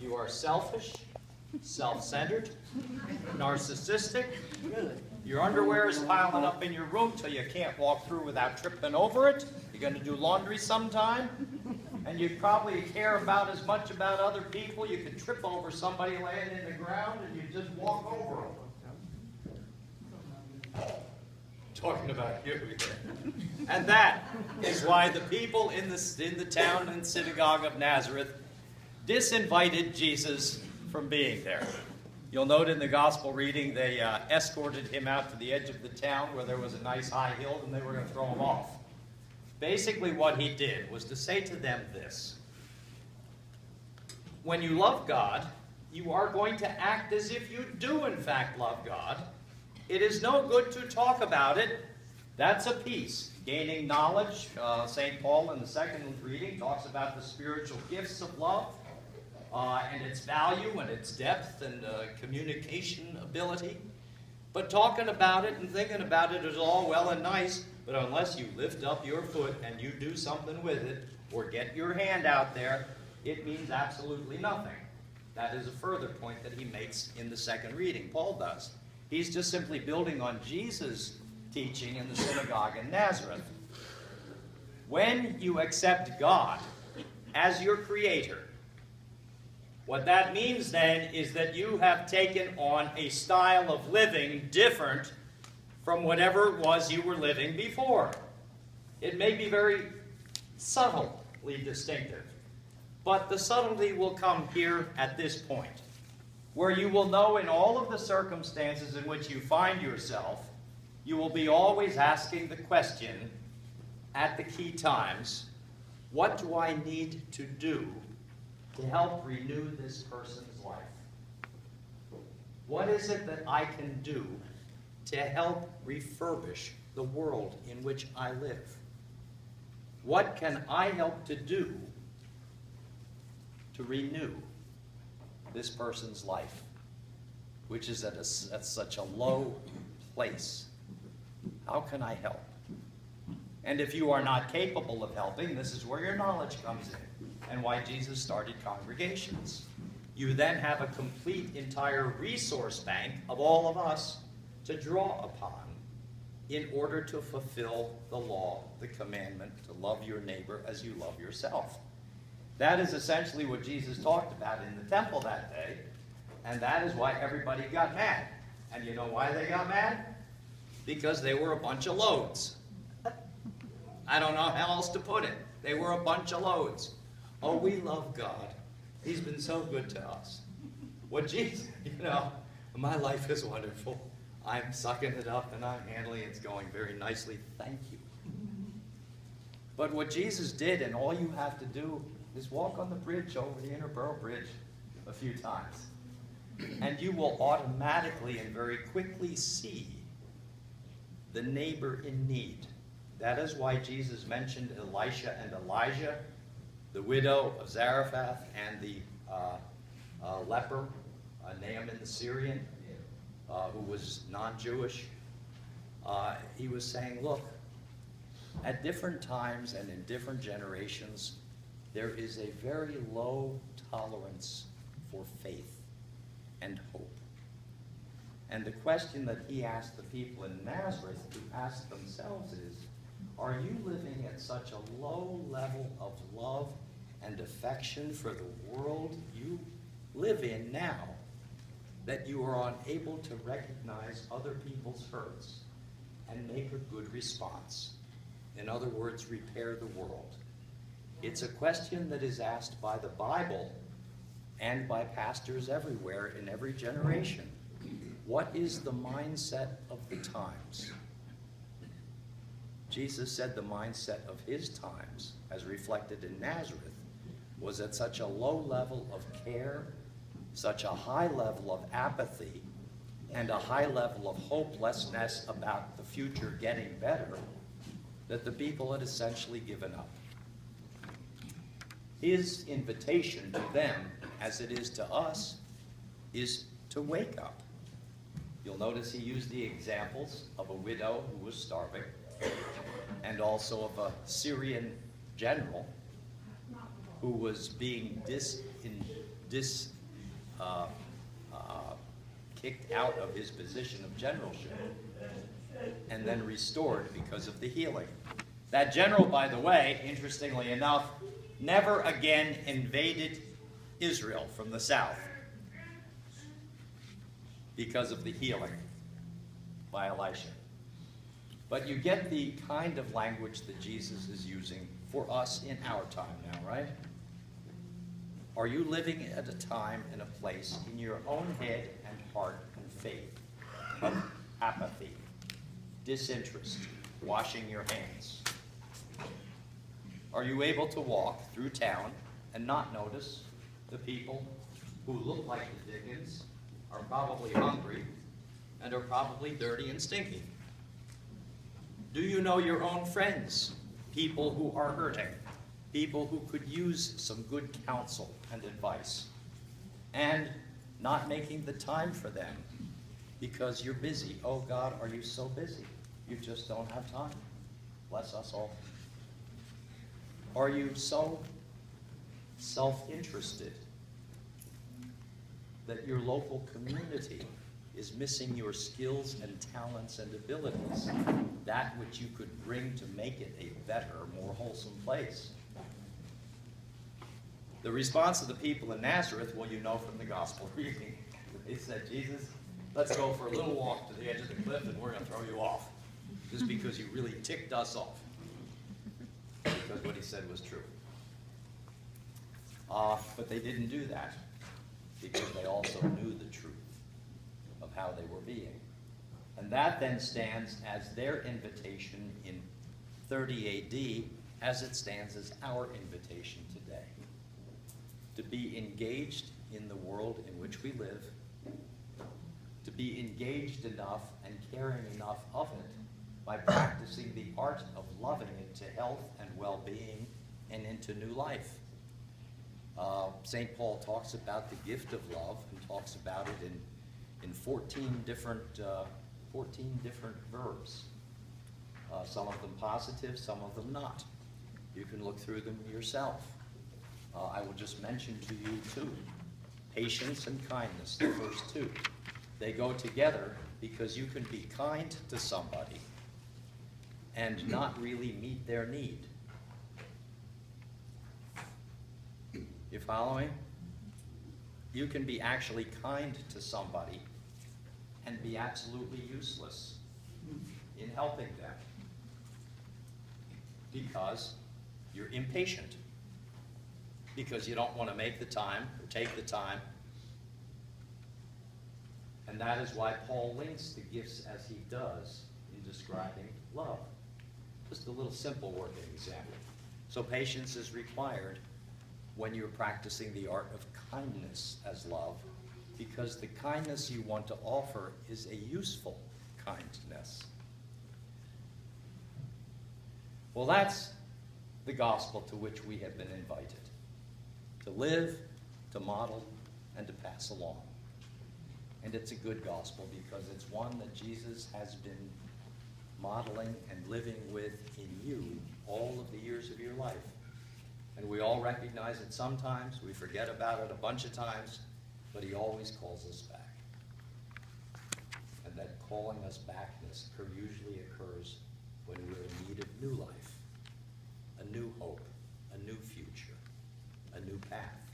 You are selfish, self-centered, narcissistic. Your underwear is piling up in your room till you can't walk through without tripping over it. You're going to do laundry sometime. And you probably care about as much about other people. You could trip over somebody laying in the ground and you just walk over them. Talking about you here. And that is why the people in the town and synagogue of Nazareth disinvited Jesus from being there. You'll note in the gospel reading they escorted him out to the edge of the town where there was a nice high hill and they were going to throw him off. Basically what he did was to say to them this: when you love God, you are going to act as if you do in fact love God. It is no good to talk about it. That's a piece. Gaining knowledge, St. Paul in the second reading talks about the spiritual gifts of love and its value and its depth and communication ability. But talking about it and thinking about it is all well and nice, but unless you lift up your foot and you do something with it or get your hand out there, it means absolutely nothing. That is a further point that he makes in the second reading. Paul does. He's just simply building on Jesus' teaching in the synagogue in Nazareth. When you accept God as your creator, what that means then is that you have taken on a style of living different from whatever it was you were living before. It may be very subtly distinctive, but the subtlety will come here at this point, where you will know in all of the circumstances in which you find yourself, you will be always asking the question at the key times, what do I need to do to help renew this person's life? What is it that I can do to help refurbish the world in which I live? What can I help to do to renew this person's life, which is at such a low place? How can I help? And if you are not capable of helping, this is where your knowledge comes in and why Jesus started congregations. You then have a complete, entire resource bank of all of us to draw upon in order to fulfill the law, the commandment to love your neighbor as you love yourself. That is essentially what Jesus talked about in the temple that day, and that is why everybody got mad. And you know why they got mad? Because they were a bunch of loads. I don't know how else to put it. They were a bunch of loads. Oh, we love God. He's been so good to us. What Jesus, my life is wonderful. I'm sucking it up and I'm handling it. It's going very nicely. Thank you. But what Jesus did, and all you have to do, is walk on the bridge over the Interborough Bridge a few times. And you will automatically and very quickly see the neighbor in need. That is why Jesus mentioned Elisha and Elijah, the widow of Zarephath, and the leper, Naaman the Syrian, who was non-Jewish. He was saying, look, at different times and in different generations, there is a very low tolerance for faith and hope. And the question that he asked the people in Nazareth to ask themselves is, are you living at such a low level of love and affection for the world you live in now that you are unable to recognize other people's hurts and make a good response? In other words, repair the world. It's a question that is asked by the Bible and by pastors everywhere in every generation. What is the mindset of the times? Jesus said the mindset of his times, as reflected in Nazareth, was at such a low level of care, such a high level of apathy, and a high level of hopelessness about the future getting better, that the people had essentially given up. His invitation to them, as it is to us, is to wake up. You'll notice he used the examples of a widow who was starving, and also of a Syrian general who was being kicked out of his position of generalship and then restored because of the healing. That general, by the way, interestingly enough, never again invaded Israel from the south because of the healing by Elisha. But you get the kind of language that Jesus is using for us in our time now, right? Are you living at a time and a place in your own head and heart and faith of apathy, disinterest, washing your hands? Are you able to walk through town and not notice the people who look like the Dickens, are probably hungry, and are probably dirty and stinky? Do you know your own friends, people who are hurting, people who could use some good counsel and advice, and not making the time for them because you're busy? Oh God, are you so busy? You just don't have time. Bless us all. Are you so self-interested that your local community is missing your skills and talents and abilities, that which you could bring to make it a better, more wholesome place? The response of the people in Nazareth, well, you know from the gospel reading, they said, Jesus, let's go for a little walk to the edge of the cliff and we're going to throw you off, just because you really ticked us off, because what he said was true. But they didn't do that, because they also knew the truth of how they were being. And that then stands as their invitation in 30 AD, as it stands as our invitation today. To be engaged in the world in which we live, to be engaged enough and caring enough of it by practicing the art of loving it to health and well-being and into new life. St. Paul talks about the gift of love and talks about it in 14 different verbs. Some of them positive, some of them not. You can look through them yourself. I will just mention to you two. Patience and kindness, the first two. They go together because you can be kind to somebody and not really meet their need. You following? You can be actually kind to somebody and be absolutely useless in helping them because you're impatient, because you don't want to make the time or take the time. And that is why Paul links the gifts as he does in describing love. Just a little simple working example. So patience is required when you're practicing the art of kindness as love, because the kindness you want to offer is a useful kindness. Well, that's the gospel to which we have been invited. To live, to model, and to pass along. And it's a good gospel because it's one that Jesus has been modeling and living with in you all of the years of your life. And we all recognize it sometimes, we forget about it a bunch of times, but he always calls us back. And that calling us backness usually occurs when we're in need of new life, a new hope, a new future, a new path.